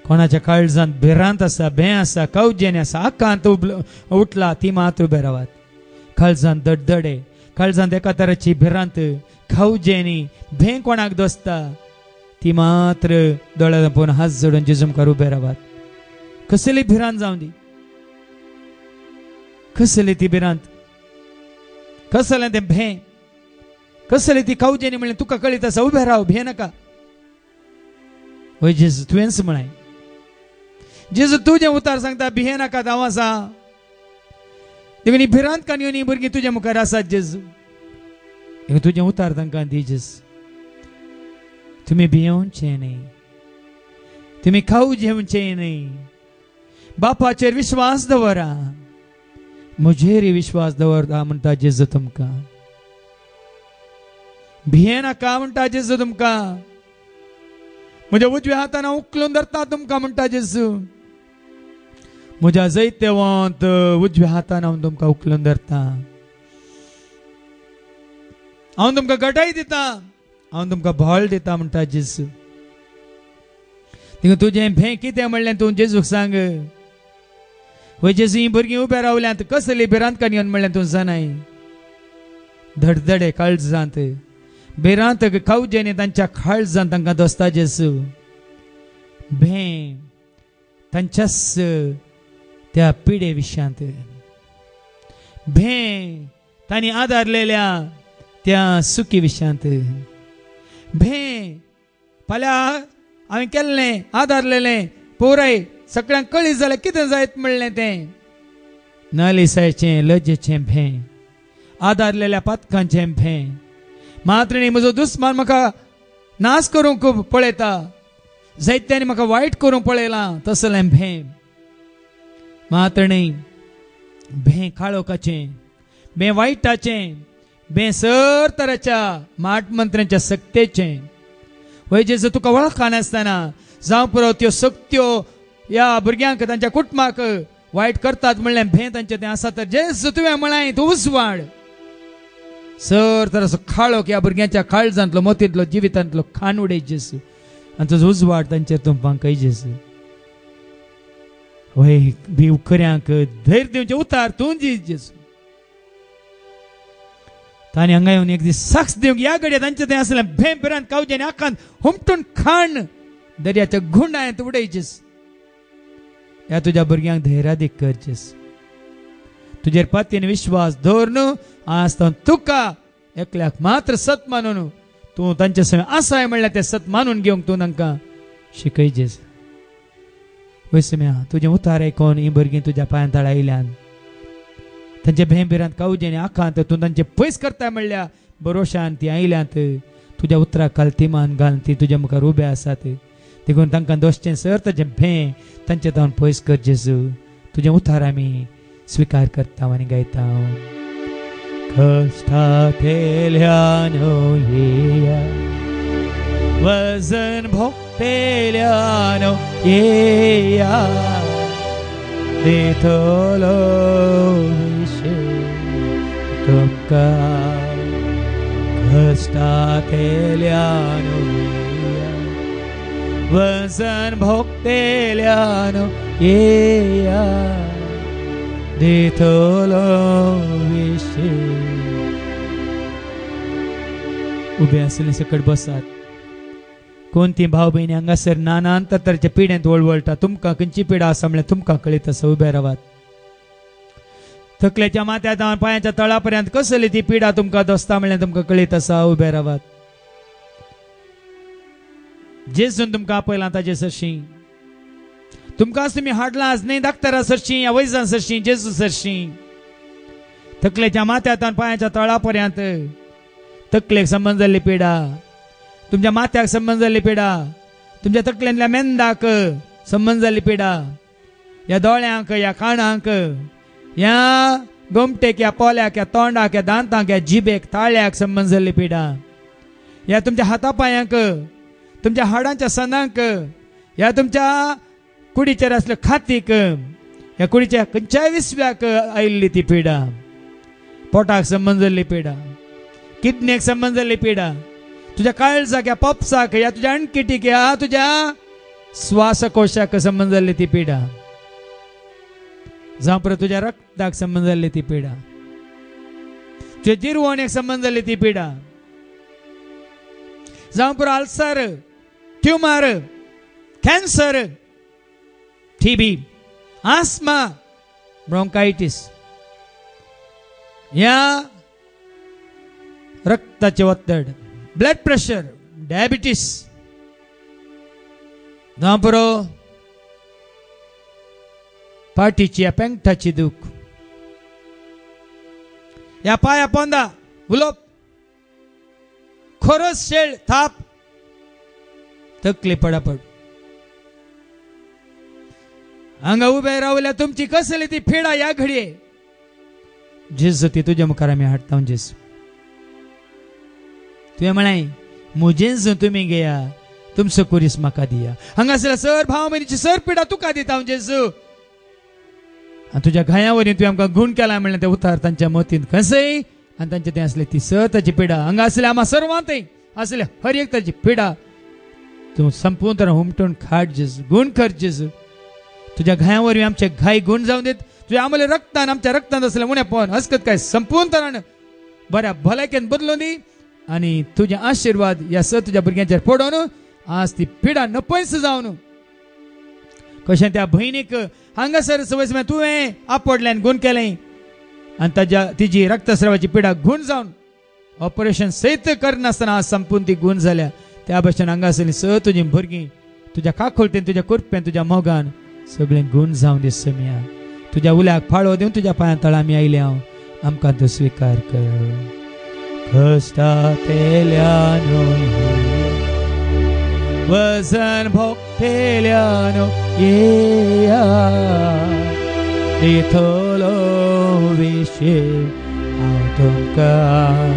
कोणाच्या काळजांत भिरांत आसा, भे आसा, कवजेने आसा, आकांत उठला ती मात उबे रावात. काळजांत दडदडे, काळजांत एका तराची भिरांत, खावजेनी भे कोणाक दोसता ती मात्र दोळ्यां पळोवन हात जोडून जेजू मुखार उबे रावात. कसली भिरांत जावं दी, कसली ती भिरांत, कसलें तें भे, कसली ती खावजेनी म्हणलें तुका कळीत आसा उबे राव, भे नाका. वय जेजू तुवेंच म्हणाय. जेजू तुजें उतार सांगता भिये नाका, हांव आसा. देखून भिरांत काणयोनी भुरगीं तुज्या मुखार आसात जेजू. तुजें उतार तांकां दी जेजू. तुमी भियोवचें न्ही, तुमी खावजेवचें न्ही. बापाचेर विश्वास दवरा, म्हजेर विश्वास दवरता म्हणटा जेजू तुमकां. भिये नाका म्हणटा जेजू तुमकां. म्हज्या उजव्या हातान हांव उखलून धरता तुमकां म्हणटा जेजू. म्हज्या जैतेवंत उजव्या हातान हांव तुमकां उखलून धरता. हांव तुमकां घटाय दिता, हांव तुमकां भोळ दिता म्हणटा जेजू. देखून तुजें भे कितें म्हणलें तूं जेजूक सांग. वय जेजू ही भुरगीं उबे रावल्यांत कसली भिरांत काणयोन म्हणलें तूं जाणाय. धडधडे काळजांत भिरांत खावजेनी तांच्या काळजांत तांकां दोसता जेजू. भे तांच्याच त्या पिडे विशांत, भे तांणी आदारलेल्या त्या सुखी विशांत, भे फाल्यां हांवें केल्लें आदारलेलें पुराय सगळ्यांक कळीत जाल्यार कितें जायत म्हणलें तें. नालिसायचें लजेचें भे, आदारलेल्या पातकांचें भे. मात्र न्ही म्हजो दुस्मान म्हाका नाश करूंक पळयता, जायत्यांनी म्हाका वायट करूंक पळयलां तसलें भे. मात्र न्ही भे काळोखाचें, भे वायटाचें, भे सर तराच्या माट मंत्र्यांच्या सक्तेचें. वय जेजू तुका वळखा नासतना जावं पुरो त्यो सक्त्यो ह्या भुरग्यांक तांच्या कुटुंबाक वायट करतात म्हणलें भे तांचें तें आसा तर जेजू तुवें म्हणाय तूं उजवाड. सर तर असो काळोख ह्या भुरग्यांच्या काळजांतलो मोतींतलो जिवितांतलो खाण उडय जेजू. आनी तुजो उजवाड तांचेर तूं पांकय जेजू. वय भिवखऱ्यांक धैर्य दिवचें उतार तूं दी जेजू. तांणी हांगा येवन एक दीस साक्ष दिवंक ह्या घडये तांचें तें आसलें भे भिरांत कावजेनी आखांत हुमटून खाण दर्याच्या गुंडायंत उडय जेजू. ह्या तुज्या भुरग्यांक धैर्यादीक कर जेजू. तुजेर पातयेन विश्वास दवर न्हू. आज तुका एकल्याक मात्र सत मानून तूं तांचे संग आसाय म्हणल्यार तें सत मानून घेवंक तूं तांकां शिकय जेजू. वैसम्या तुजें उतार आयकोन ही भुरगीं तुज्या पांया तळा आयल्यान तांचे भेंबिरांत कावजेनी आखांत तूं तांचे पयस करताय म्हणल्या भरोशान ती आयल्यांत. तुज्या उतराक कालतिमान घालून ती तुज्या मुखार उबे आसात. देखून तांकां दोसचें सर ताचें भें तांचे तावन पयस कर जेजू. तुजें उतार आमी स्विकार करता आनी गायता. कश्टांतल्यानो येया, वजन भोगतेल्यानो येया, देतलो विशेष तुमकां. कश्टांतल्यानो येया, वजन भोगतेल्यानो येया दितलो विशेष. उबे असले सकट बसात. कोणती भाव बहिणी हांगासर नाना अंतराच्या पिढ्यांत वळवळटा. तुमकां खंयची पिढा आसा म्हळ्यार तुमकां कळीत आसा. उबे रावात. तकलेच्या माथ्यात पांयाच्या तळापर्यंत कसली ती पिढा तुमकां दोस्ता म्हळ्यार तुमकां कळीत आसा. उबे रावात. जेसून तुमकां आपयलां ताजे सरशी. तुमकां तुमी हाडलां आज न्ही धाकटरा सरशी या वैजां सरशी जेजू सरशी. तकलेच्या माथ्यात पांयाच्या तळापर्यंत तकलेक संबंध जाल्ली पिढा, तुमच्या माथ्याक संबंध जाल्ली पिढा, तुमच्या तकलेंतल्या मेंदाक संबंध जाल्ली पिढा, या दोळ्यांक या कानांक या गोमटेक या पोल्याक या तोंडाक या दांतांक या जिबेक ताळ्याक संबंध जाल्ली पिढा, या तुमच्या हातापांयांक, तुमच्या हाडांच्या सणांक, या तुमच्या कुडीचेर असल्या खातीक, या कुडीच्या खंयच्याय विसव्याक आयिल्ली ती पिढा. पोटाक संबंध जाल्ली पिढा, किडनीक संबंध जाल्ली पिढा, तुझ्या काळजाक या पॉप्साक या तुझ्या अणकिटीक या तुझ्या श्वासकोशाक संबंध जाल्ली ती पिढा. जावं परत तुझ्या रक्ताक संबंध जाल्ली ती पिढा, तुझ्या जिरवणेक संबंध जाल्ली ती पिढा. जावं परत अल्सर, ट्युमर, कॅन्सर, टीबी, आस्मा, ब्रोंकायटिस, या रक्ताचे वत्तड, ब्लड प्रेशर, डायबिटीस, नापरो पाठीची या पेंगठाची दुख, या पाया पोंदा उलोप, खोरस शेळ थाप, तकली पडापड. हांगा उबे रावल्या तुमची कसली ती फेडा या घडये जेजू ती तुझ्या मुखार आमी हाडटा. जेजू तुवें म्हणाय मुजेंच तुम्ही घेया तुमचो कुरीस म्हाका दिया. हांगासर सर भाव भयणीची सर पिडा तुका दिता जेजू. तुझ्या घायावरीं तुवें आमकां गुण केला म्हणलें ते उतार तांच्या मतींत खंयसय आनी तांचे तें असले ती सर ताची पिडा हांगा असले आम्हा सर्वांतय असले हर एक ताची पिडा तूं संपूर्ण तरेन हुमटून खाट जेजू. गुण कर जेजू. तुझ्या घायावरीं आमचे घाय गुण जावन देत. तुझ्या आमले रक्तान आमच्या रक्तांत असले उणेपण हसकत काय संपूर्ण तरान बऱ्या भलायकेन बदलून दी आणि तुझे आशीर्वाद या स तुझ्या भुरग्यांचेर पडोवन आज ती पिडा नपयस जावन कशें त्या भयणीक हांगासर सवय तुवें आपडल्यान गुण केलें आनी ताज्या तिजी रक्तस्रावाची पिडा गुण जावन ऑपरेशन सयत करनासतना आज संपून ती गुण जाल्या. त्या भशेन हांगासरलीं स तुजीं भुरगीं तुज्या काखोलतेन तुज्या कुरपेन तुज्या मोगान सगळें गुण जावन दी समिया. तुज्या उल्याक फाळो दिवन तुज्या पांयां तळा आमी आयले हांव आमकां तूं स्विकार कर. कष्टातेल्यानो वजन भोगतेल्यानो येया दितलो विशेष हांव तुमकां.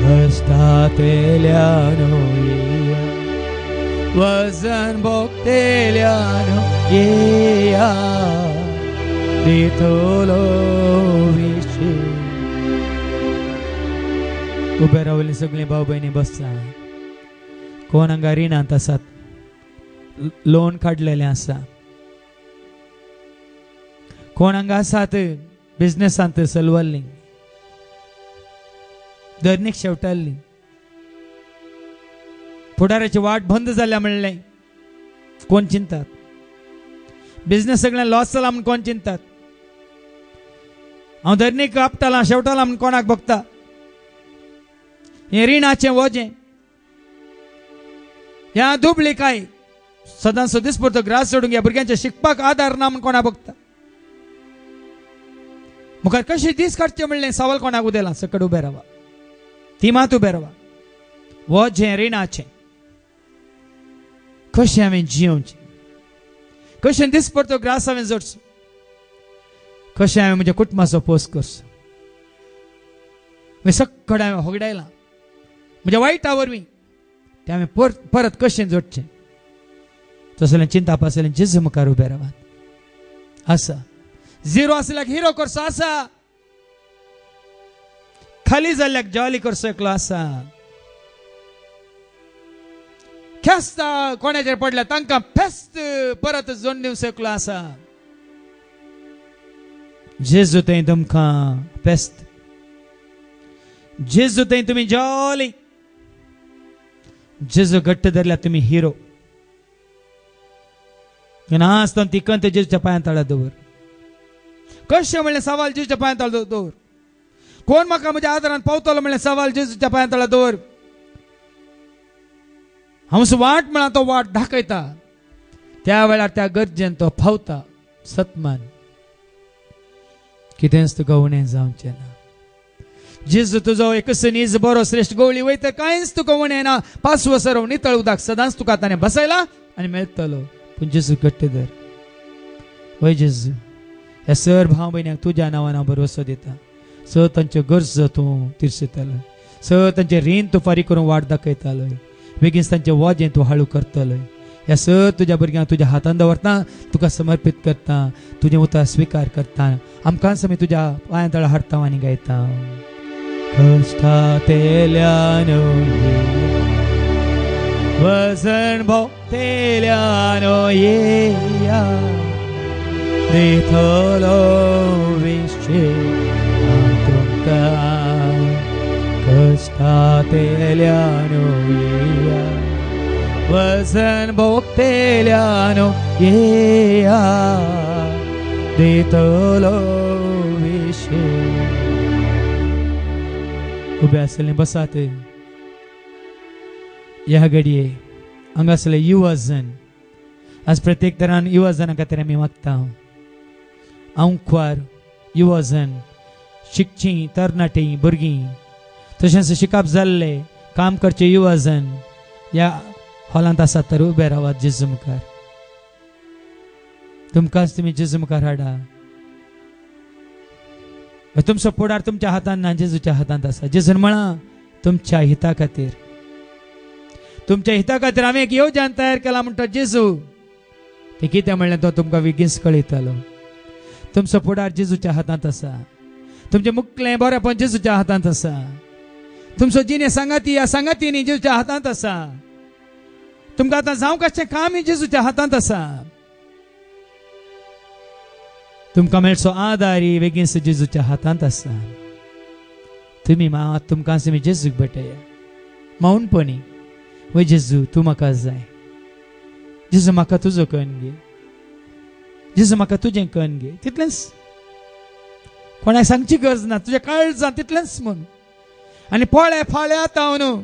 कष्टातेल्यानो येया वजन भोगतेल्यानो येया दितलो विशेष. उबे रावली सगळी भाऊ बहिणी बसला. कोण हांगा रिणांत आसात, लोन काडलेले आसा. कोण हांगा आसात बिझनेसांत चलवल्ली, धरणीक शेवटाल्ली, फुडाराची वाट बंद जाल्या म्हणलें कोण चिंतात. बिझनेस सगळ्यांक लॉस जाला म्हण कोण चिंतात. हांव धरणीक आपटालां शेवटालां म्हण कोणाक बघता. हे रिणाचें वजें ह्या दुबळी काय सदांचो दिसपरतो ग्रास सोडूंक ह्या भुरग्यांच्या शिकपाक आदार ना म्हण कोणा बघता. मुखार कशें दीस काडचें म्हणलें सवाल कोणाक उदेलां. सकट उबे रावा, ती मात उबे रावा. वजें रिणाचें कशें हांवें जियोवचें, कशें दिसपरतो ग्रास हांवें जोडचो, कशें हांवें म्हज्या कुटुंबाचो पोस करचो. सकट हांवें होगडायलां म्हज्या वायटा वरवीं ते हांवें परत कशें जोडचें. तसलें चिंताप आसलें जेजू मुखार उबे रावात. आसा झिरो आसल्याक हिरो करचो आसा, खाली जाल्ल्याक जॉली करचो एकलो आसा. ख्यास्त कोणाचेर पडल्या तांकां फेस्त परत जोडून दिवंक शकलो आसा. जेजू थंय तुमकां फेस्त, जेजू थंय तुमी जॉली, जेजू घट्ट धरल्या तुमी हिरो. नासतना ती कंत जेजूच्या पांयां तळा दवर. कशें म्हणलें सवाल जेजूच्या पांयां तळा दवर. कोण म्हाका म्हज्या आदारान पावतलो म्हणलें सवाल जेजूच्या पांयां तळा दवर. हांव वाट म्हणा तो वाट दाखयता. त्या वेळार त्या गरजेन तो फावता. सतमान कितेंच तुका उणें जावचें ना. जेजू तुजो एकच नीज बरो श्रेष्ठ गवळी वयता कांयच तुका उणें ना. पांचवो सरव नितळ उदक सदांच तुका ताणें बसयला आनी मेळटलो. पूण जेजू घट्ट धर. वय जेजू, ह्या सर भाव भयण्यांक तुज्या नांवान हांव भरवसो दिता. स तांच्यो गरजो तूं तिरसयतलो. स तांचें रीण तूं फारीक करून वाट दाखयतालो. बेगीन तांचें वजें तूं हाळू करतलो. ह्या सर तुज्या भुरग्यांक तुज्या हातान दवरता. तुका समर्पीत करता. तुजें उतर स्विकार करता. आमकां समी तुज्या पांयां तळा हाडटा आनी गायता. कश्टांतल्यान वजन भोगतेल्यान येया दितलो विश्वे तुमकां. कश्टांतल्यान येया वजन भोगतेल्यान येया दितलो विश्वे. उबे आसले बसात. ह्या घडये हांगासले युवा जन, आज प्रत्येक तरान युवा जना खातीर आमी मागता. आंवकवार युवा जन, शिकचीं तरणाटीं भुरगीं, तशेंच शिकप जाल्ले काम करचे युवा जन ह्या हॉलांत आसात तर उबे रावात जेजू मुखार. तुमकांच तुमी जेजू मुखार हाडा. तुमचो फुडार तुमच्या हातान ना, जेजूच्या हातांत आसा. जेजून म्हणा तुमच्या हिता खातीर, तुमच्या हिता खातीर हांवें एक येवजण तयार केला म्हणटा जेजू. ते कितें म्हणलें तो तुमकां बेगीन कळयतलो. तुमचो फुडार जेजूच्या हातांत आसा. तुमचें मुखलें बरेंपण जेजूच्या हातांत आसा. तुमचो जिणे सांगाती ह्या सांगातींनी जेजूच्या हातांत आसा. तुमकां आतां जावं कशें काम जेजूच्या हातांत आसा. तुमकां मेळचो आदारी बेगीन जेजूच्या हातांत आसा. तुमी मात तुमकां तुमी जेजूक भेटया मौनपणी. वय जेजू तूं म्हाका जाय. जेजू म्हाका तुजो कण घे. जेजू म्हाका तुजें कण घे. तितलेंच. कोणाक सांगची गरज ना. तुज्या काळजां तितलेंच म्हूण. आनी पळय फाल्यां आतां न्हू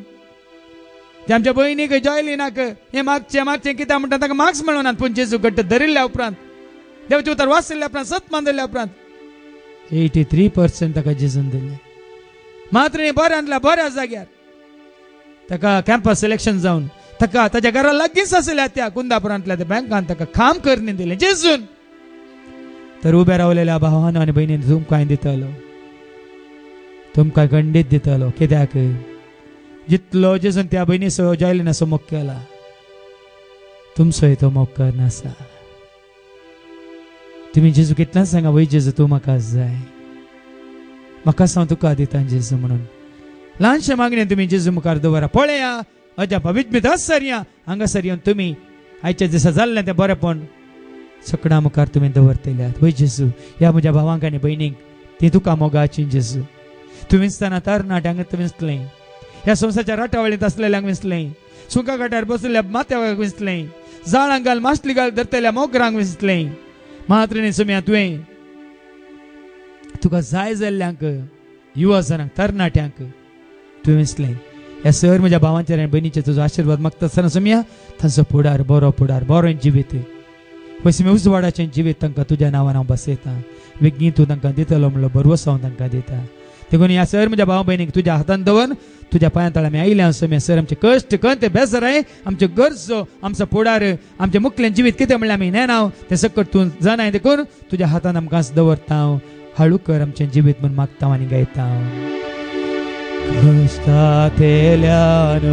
ते आमच्या भयणीक जॉयलिनाक हें मागचें कित्याक म्हणटा ताका मार्क्स मेळूनात. पूण जेजू घट्ट धरिल्ल्या उपरांत, देवाचें उतर वाचल्या उपरांत, सतमान धरल्या उपरांत 83% ताका जेजून दिलें. मात्र बऱ्यांतल्या बऱ्या जाग्यार ताका कॅम्पस सिलेक्शन जावन ताका ताच्या घरा लागींच आसल्या त्या कुंदापुरांतल्या त्या बँकान ताका काम करणी दिलें जेजून. तर उबे रावलेल्या भावान आनी भयणीन तुमकां दितलो. तुमकां खंडीत दितलो. कित्याक जितलो जेजून त्या भयणीचो जॉयलिनाचो मोग केला तुमचोय तो मोग करनासा. तुम्ही जेजू कितल्याच सांगा वय जेजू तूं म्हाका जाय. म्हाका हांव तुका दिता जेजू म्हणून. ल्हानशे मागणें तुमी जेजू मुखार दवरा. पळया अजा पवित्र हांगासर हांगासर येवन तुमी आयच्या दिसा जाल्लें तें बरेंपण सकडा मुखार तुमी दवरतल्यात. वय जेजू ह्या म्हज्या भावांक आनी भयणीक ती तुका मोगाची जेजू. तूं विंचतना तरणाट्यांक विंचलें. ह्या संवसाराच्या राटावळींत आसलेल्यांक विंचलें. सुका काट्यार बसलेल्या माथ्याक विंचलें. जाळांक घाल माश्टी घाल धरतल्या मोगरांक विंचलें. मात्र सुम्या तुवें तुका जाय जाल्ल्यांक युवा जनांक तरणाट्यांक तुवें विंचलें. ह्या सर म्हज्या भावांचेर आनी भयणीचेर तुजो आशिर्वाद मागता आसतना सुम्या तांचो फुडार बरो जिवीत पयस उजवाडाचें जिवीत तांकां तुज्या नांवान हांव बसयतां. बेगीन तूं तांकां दितलो म्हणलो भरवसो हांव तांकां दिता. देखून ह्या सर म्हज्या भाव भयणीक तुज्या हातान दवर. तुज्या पांयां तळा आमी आयल्या सुम्या सर आमचे कश्ट खंय ते बेजाराय आमच्यो गरजो आमचो फुडार आमचें मुखलें जिवीत कितें म्हणलें आमी नेनाव तें सकट तूं जाणाय देखून तुज्या हातान आमकां दवरता. हांव हाळू कर आमचें जिवीत म्हूण मागता आनी गायता. कश्टांतल्यान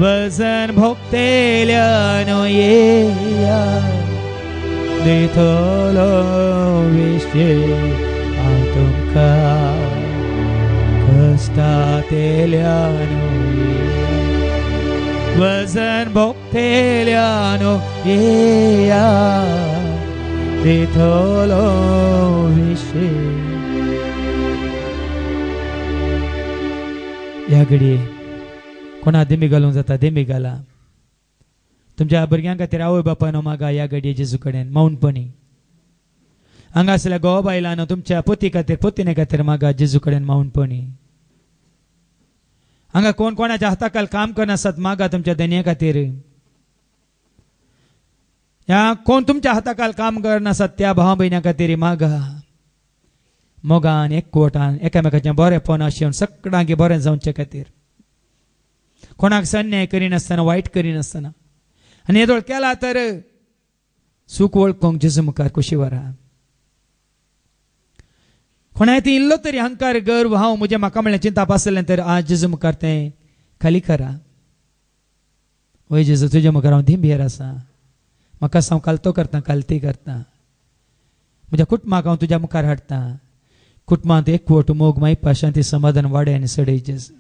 वजन भोगतेल्यान येया दितलो विश्वे हांव तुमकां. कश्टांतल्यान वजन भोगतेल्यानो येया तेथलो विषय. ह्या घडये कोणा देमी घालूंक जाता देमी घाला. तुमच्या भुरग्यां खातीर आवय बापायनो मागा ह्या घडये जेजू कडेन मौनपणी. हांगा आसल्या घोव बायलांनो तुमच्या पती खातीर पत्नी खातीर मागा जेजू कडेन मौनपणी. हांगा कोण कोणाच्या हाताखाल काम करनासत मागा तुमच्या धन्ये खातीर. ह्या कोण तुमच्या हाताखाल काम करनासत त्या भाव भयण्यां खातीर मागा. मोगान एकवटान एकामेकाचें बरेंपण आशेवन सगळ्यांक बरें जावचे खातीर. कोणाक अन्याय करिनासतना वायट करिनासतना आनी येदोळ केला तर सूख वळखूंक जेजू मुखार कशी वरा. कोणाय ती इल्लो तरी अहंकार गर्व हांव म्हजें म्हाका म्हणलें चिंताप आसलें तर आज जेजू मुखार तें खाली करा. वय जेजू तुज्या मुखार हांव धिंबेर आसा. म्हाका हांव कालतो करता कालती करता. म्हज्या कुटुंबाक हांव तुज्या मुखार हाडटा. कुटुंबांत एकवट मोग मायपा शांती समाधान वाडय आनी सडय जेजू.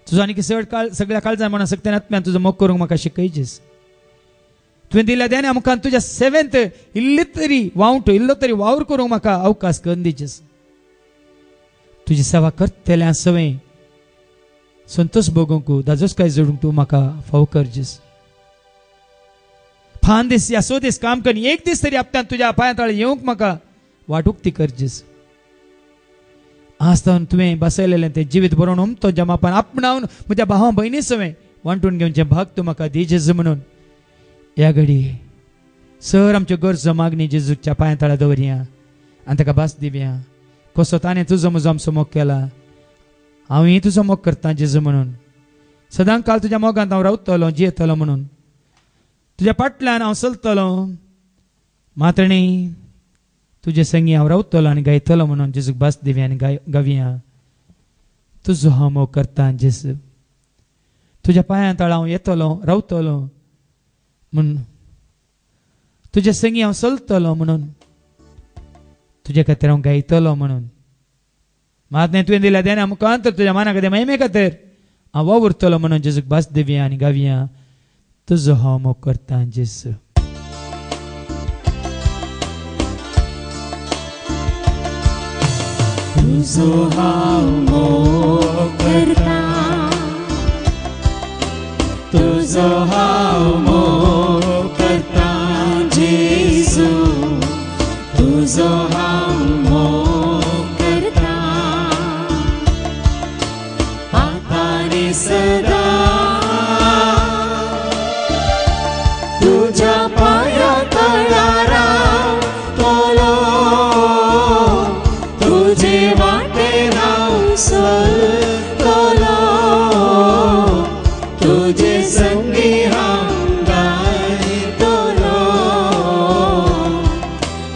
तुजो आनी सगळ्या काळजान म्हणून सगळ्या आत्म्यान तुजो मोग करूंक म्हाका शिकय जेजू. तुवें दिल्या देण्या मुखार तुज्या सेवेंत इल्ली तरी वावट इल्लो तरी वावर करूंक म्हाका अवकाश करून दी जेजू. तुजी सेवा करतल्या सवय संतोष भोगूंक दाजोच काय जोडूंक तूं म्हाका फाव कर जेजू. फान दीस या 100 दीस काम करून एक दीस तरी हप्त्यान तुज्या पांया तळी येवंक म्हाका वाटूक ती कर जेजू. आज तर तुवें बसयलेलें तें जिवीत बरोवन उमतो जमापान आपणावन म्हज्या भावा भयणी सवय वांटून घेवचें भाग तूं म्हाका दी जेजू. म्हणून ह्या घडी सर आमच्यो गरजो मागणी जेजूच्या पांया तळा दवरया आनी ताका भास दिवया. कसो ताणें तुजो म्हजो आमचो मोग केला हांवूय तुजो मोग करता जेजू. म्हणून सदांच काल तुज्या मोगांत हांव रावतलो जियेतलो. म्हणून तुज्या फाटल्यान हांव चलतलो मात्रणी तुजे संगी हांव रावतलो आनी गायतलो. म्हणून जेजूक भास दिवया आनी गावया. तुजो हांव मोग करता जेजू. तुज्या पांया तळा हांव येतलो रावतलो म्हणून तुजे संगी हांव चलतलो. म्हणून तुजे खातीर हांव गायतलो. म्हणून मातने तुवें दिल्या देण्या मुखांत तुज्या माना खातीर महिमे खातीर हांव वावुरतलो. म्हणून जेजूक भास दिवया आनी गावया. तुजो हांव मोग करता जेजू. तुजो हांव मोग करता. तुजो हांव मोग करता जेजू. तुजो हांव मोग करता. आतांनी सदा तुज्या पांया तळा रावतलो. तुजे वाटेर हांव चलतलो. तुजे संगी हांव गायतलो.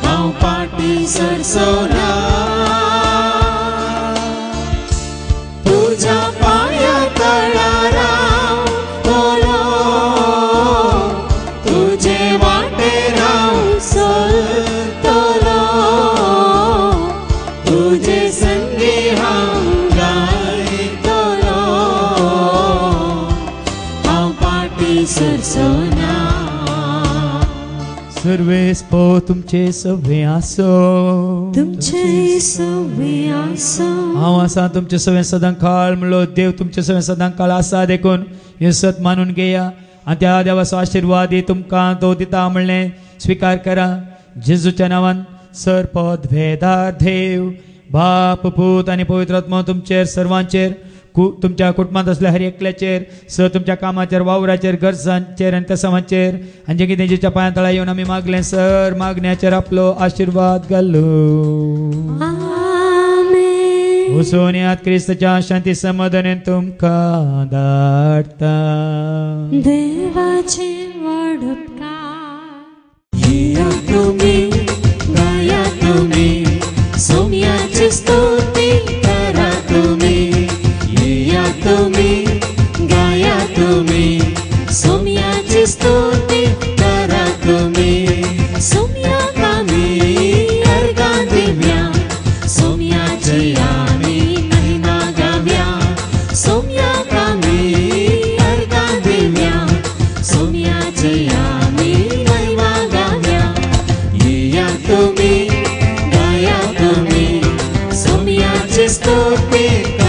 हांव पाटी सरसोना. तुज्या पांया तळा रावतलो. तुजे वाटेर हांव चलतलो. तुजे संगी हांव गायतलो. हांव पाटी सरसोना. सर्वेस पो तुमचे सवे आसो. तुमचे सवे आसो. हांव आसा तुमचे सवे सदां काळ म्हणलो देव तुमचे सवे सदां काळ आसा देखून हे सत मानून घेया आनी त्या देवाचो आशिर्वाद तुमकां तो दिता म्हणलें स्विकार करा. जेजूच्या नांवान सरपद भेदार देव बाप पूत आनी पवित्र आत्मा तुमचेर सर्वांचेर तुमच्या कुटुंबांत असल्या हर एकल्याचेर तुमच्या कामाचेर वावराचेर गरजांचेर आनी तसांचेर आनी जे कितें जेच्या पांया तळा येवन आमी मागलें सर मागण्याचेर आपलो आशिर्वाद घालो. वचून येयात क्रिस्ताच्या शांती समाधानान तुमकां धाडटा. देवाचे व्हड उपकार. येया तुमी गाया तुमी सोम्याची स्तुती करा तुमी. येया तुमी गाया तुमी सोम्याची स्तुती करा तुमी. सोम्याक आमी अर्गां दिवया. सोम्याची आमी महिमा गावया. सोम्याक आमी अर्गां तुझे स्तुति